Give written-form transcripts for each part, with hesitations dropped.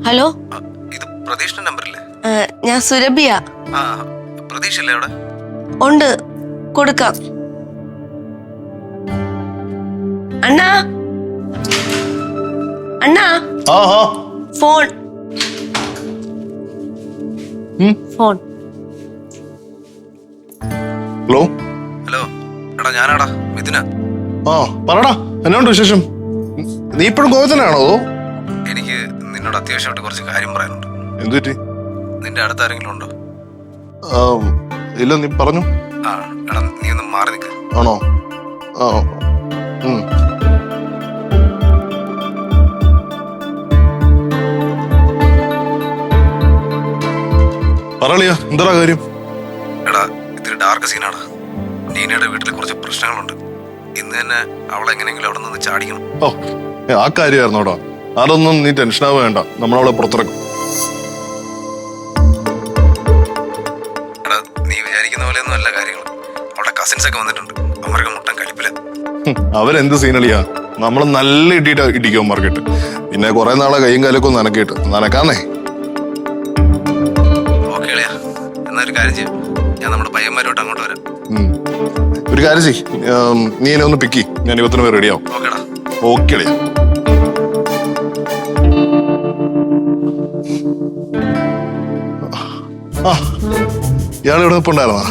Hello, ഇത് പ്രതീഷിന്റെ നമ്പറല്ലേ? ഞാൻ സുരഭിയ. പ്രതീഷ് അല്ലേ അവിടെ? ഉണ്ട്, കൊടുക്കാം. അണ്ണാ, അണ്ണാ, ഫോൺ ഫോൺ. ഹലോ ഹലോ, എടാ ഞാനാടാ, മിഥുന. പറടാ, എന്നാണ്ട് വിശേഷം? നീ ഇപ്പോഴും ഗോവിന്ദനാണോ? എനിക്ക് നിന്നോട് അത്യാവശ്യമായിട്ട് കുറച്ച് കാര്യം പറയാനുണ്ട്. എന്തു പറ്റി? നിന്റെ അടുത്ത് ആരെങ്കിലും ഉണ്ടോ? ഇല്ല, നീ പറഞ്ഞു. എടാ നീ ഒന്ന് മാറി നിൽക്ക്. ആണോ? പറളിയാ, എന്താ കാര്യം? എടാ ഇത്തിരി ഡാർക്ക് സീനാടാ. നീനയുടെ വീട്ടിൽ കുറച്ച് പ്രശ്നങ്ങളുണ്ട്. ഇന്ന് തന്നെ അവളെ എങ്ങനെയെങ്കിലും അവിടെ നിന്ന് ചാടിക്കണം. ആ കാര്യമായിരുന്നോടാ. അതൊന്നും നീ ടെൻഷനാവ് വേണ്ട, നമ്മളവളെ പുറത്തിറക്കും. എടാ നീ വിചാരിക്കുന്ന പോലെയൊന്നും അല്ല കാര്യങ്ങൾ. അവളുടെ കസിൻസ് ഒക്കെ വന്നിട്ടുണ്ട്. അവർക്ക് മുട്ടൻ കളിപ്പില്ല. അവരെന്ത് സീനളിയാ, നമ്മൾ നല്ല ഇടിക്കും മാർക്കറ്റ്. പിന്നെ കുറെ നാളെ കൈയും കാലൊക്കെ നനക്കിട്ട് നനക്കാന്നേ. ഓക്കെ അളിയാ, എന്നാ ഒരു കാര്യം ചെയ്യാം, ഞാൻ നമ്മുടെ പയ്യന്മാരോട്ട് അങ്ങോട്ട് വരാം. ഒരു കാര്യം ചെയ്, നീ എന്നെ ഒന്ന് പിക്കി, ഞാൻ 20 റെഡിയാവും. ഓക്കേടാ. ഓക്കെ അളിയാ. ഇയാൾ ഇവിടെ നിൽപ്പുണ്ടായിരുന്നാ?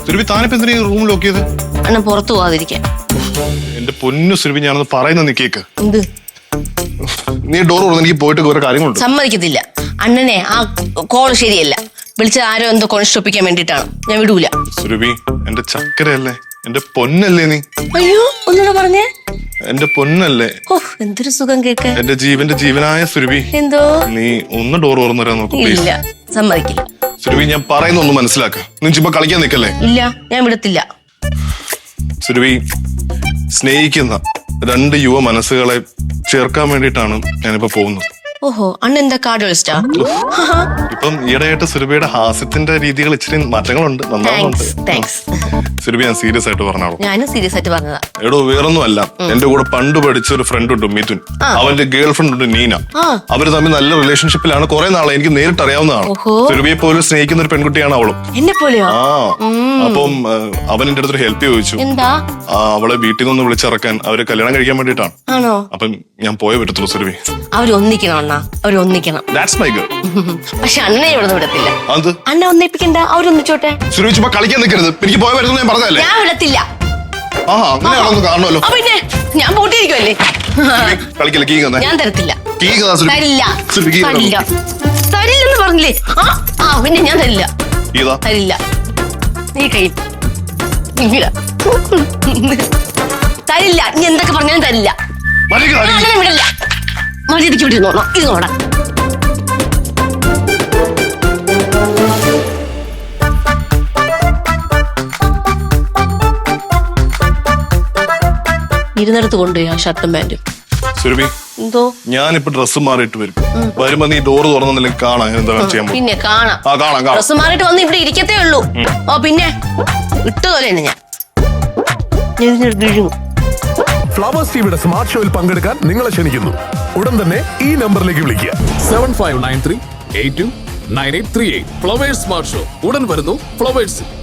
സുരഭി, താനിപ്പോ എന്തിനാ റൂം ലോക്ക് ചെയ്ത്? അണ്ണൻ പുറത്തു പോവാതിരിക്കാൻ. എന്റെ പൊന്നു സുരഭി, ഞാനൊന്ന് പറയുന്ന നിക്കേക്ക്. എന്ത്? നീ ഡോർ തുറന്ന് എനിക്ക് പോയിട്ട് കുറെ കാര്യങ്ങളുണ്ട്. സമ്മതിക്കത്തില്ല. അണ്ണനെ ആ കോള് ശരിയല്ല. വിളിച്ച ആരോ എന്തോ കൊണിഷ്ടൊപ്പിക്കാൻ വേണ്ടിട്ടാണ്. ഞാൻ വിടൂല. സുരഭി, എന്റെ ചക്കരയല്ലേ, എന്റെ പൊന്നല്ലേ നീ? അയ്യോ, ഒന്നുകൂടെ പറഞ്ഞേ. എന്റെ പൊന്നല്ലേ. ഓ, എന്തൊരു സുഖം കേൾക്കാൻ. എന്റെ ജീവന്റെ ജീവനായ സുരഭി, എന്തോ നീ ഒന്ന് ഡോർ തുറന്നു തരാൻ നോക്കൂ. ഇല്ല, സമ്മതിക്കില്ല. സുരഭി, ഞാൻ പറയുന്ന ഒന്ന് മനസ്സിലാക്ക. നീ ചുമ്മാ കളിക്കാൻ നിൽക്കല്ലേ. ഇല്ല, ഞാൻ വിടത്തില്ല. സുരഭി, സ്നേഹിക്കുന്ന 2 യുവ മനസ്സുകളെ ചേർക്കാൻ വേണ്ടിയിട്ടാണ് ഞാനിപ്പോ പോകുന്നത്. ഓഹോ, അണ്ണൻ എന്താ കാർഡിയോളിസ്റ്റാ? ഇപ്പം ഈയിടെയായിട്ട് സുരഭിയുടെ ഹാസ്യത്തിന്റെ രീതികൾ ഇച്ചിരി മാറ്റങ്ങളുണ്ട്, നന്നാവുന്നുണ്ട്. സുരഭി, ഞാൻ സീരിയസ് ആയിട്ട് പറഞ്ഞാണോ? ഞാനും സീരിയസ് ആയിട്ട് പറഞ്ഞതാ. എടോ, വേറൊന്നും അല്ല, എന്റെ കൂടെ പണ്ട് പഠിച്ച ഒരു ഫ്രണ്ട് ഉണ്ട്, മിഥുൻ. അവന്റെ ഗേൾ ഫ്രണ്ട് ഉണ്ട്, നീന. അവര് തമ്മിൽ നല്ല റിലേഷൻഷിപ്പിലാണ്. കുറെ നാളെ എനിക്ക് നേരിട്ട് അറിയാവുന്നതാണ്. സുരഭിയെ പോലും സ്നേഹിക്കുന്ന ഒരു പെൺകുട്ടിയാണ് അവളും. എന്നെ പോലെയോ? അപ്പം അവൻ എന്റെ അടുത്തൊരു ഹെൽപ്പ് ചോദിച്ചു. എന്താ? അവളെ വീട്ടിൽ നിന്ന് വിളിച്ചിറക്കാൻ, അവര് കല്യാണം കഴിക്കാൻ വേണ്ടിയിട്ടാണ്. ആണോ? അപ്പം ഞാൻ പോയേ പറ്റത്തുള്ളൂ സുരഭി. അവരൊന്നിക്കണം അണ്ണാ, അവരൊന്നിക്കണം. പക്ഷെ അണ്ണനെ ഇവിടെ വിടത്തില്ല. അണ്ണ ഒന്നിപ്പിക്കണ്ട, അവരൊന്നിച്ചോട്ടെ. സുരഭി, ചുമ്മാ കളിക്കാൻ നിൽക്കരുത്. എനിക്ക് പോയ പറ്റുന്ന ഞാൻ പറഞ്ഞതല്ലേ. ഞാൻ വിടത്തില്ല. കാണുമല്ലോ. പിന്നെ ഞാൻ പൂട്ടിയിരിക്കുമല്ലേ. കളിക്കല്ലേ, കീ തന്നെ. ഞാൻ തരത്തില്ല. തരില്ല. തരില്ലെന്ന് പറഞ്ഞില്ലേ? പിന്നെ ഞാൻ തരില്ല. തരില്ല. നീ കൈ തരില്ല. നീ എന്തൊക്കെ പറഞ്ഞാലും തരില്ല. വിടില്ല. മര്യാദയ്ക്ക് ഇവിടെ ഇരുന്നോളാം. ഇരുന്നോടാ. ഇരുന്നിടത്ത് കൊണ്ടുപോയി ആ ഷർട്ടും പാന്റും. സുരഭി, എന്തോ? ഞാനിപ്പോ ഡ്രസ്സ് മാറിയിട്ട് വരും. വരുമ്പോ നീ ഡോറ് തുറന്നില്ലെങ്കിൽ കാണാം എന്താ ചെയ്യാൻ. പിന്നെ കാണാം. ഡ്രസ്സ് മാറിയിട്ട് വന്ന് ഇവിടെ ഇരിക്കത്തേ ഉള്ളൂ. പിന്നെ ഇട്ടുപോലെ തന്നെ ഞാൻ ഫ്ലവേഴ്സ് ടിവിയുടെ സ്മാർട്ട് ഷോയിൽ പങ്കെടുക്കാൻ നിങ്ങളെ ക്ഷണിക്കുന്നു. ഉടൻ തന്നെ ഈ നമ്പറിലേക്ക് വിളിക്കുക. 7593829838. ഫ്ലവേഴ്സ് സ്മാർട്ട് ഷോ ഉടൻ വരുന്നു ഫ്ലവേഴ്സ്.